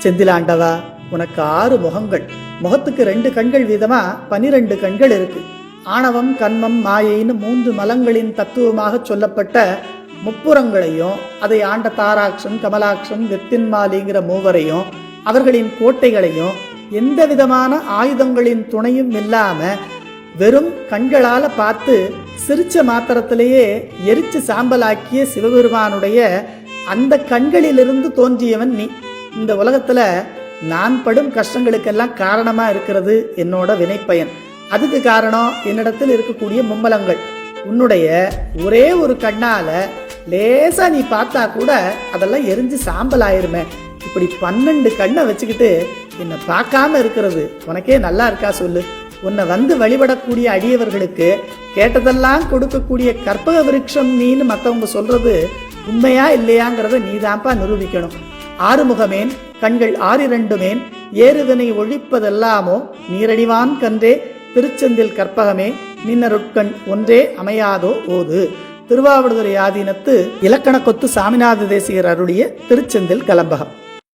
செந்திலாண்டவா, உனக்கு 6 முகங்கள், முகத்துக்கு 2 கண்கள் வீதமா 12 கண்கள் இருக்கு. ஆணவம், கன்மம், மாயைன்னு 3 மலங்களின் தத்துவமாக சொல்லப்பட்ட முப்புறங்களையும் அதை ஆண்ட தாராட்சன், கமலாட்சன், வெத்தின்மாலிங்கிற மூவரையும் அவர்களின் கோட்டைகளையும் எந்த விதமான ஆயுதங்களின் துணையும் இல்லாம வெறும் கண்களால பார்த்து சிரிச்ச மாத்திரத்திலேயே எரிச்சு சாம்பலாக்கிய சிவபெருமானுடைய அந்த கண்களிலிருந்து தோன்றியவன் நீ. இந்த உலகத்துல நான் படும் கஷ்டங்களுக்கெல்லாம் காரணமா இருக்கிறது என்னோட வினைப்பயன். அதுக்கு காரணம் என்னிடத்தில் இருக்கக்கூடிய மும்மலங்கள். உன்னுடைய ஒரே ஒரு கண்ணால லேசா நீ பார்த்தா கூட அதெல்லாம் எரிஞ்சு சாம்பல் ஆயிருமே. இப்படி 12 கண்ணை வச்சுக்கிட்டு என்னை பார்க்காம இருக்கிறது உனக்கே நல்லா இருக்கா சொல்லு? உன்னை வந்து வழிபடக்கூடிய அடியவர்களுக்கு கேட்டதெல்லாம் கொடுக்கக்கூடிய கற்பக விருட்சம் நீன்னு மற்றவங்க சொல்றது உண்மையா இல்லையாங்கிறத நீதான்ப்பா நிரூபிக்கணும். 6 முகமேன், கண்கள் 6 ஏறுதனை ஒழிப்பதெல்லாமோ நீரடிவான் கன்றே திருச்செந்தில் கற்பகமே நின்னருட்கண் ஒன்றே அமையாதோ ஓது. திருவாவடுதுறை ஆதீனத்து இலக்கண கொத்து சாமிநாத தேசிகர் அருளிய திருச்செந்தில் கலம்பகம்.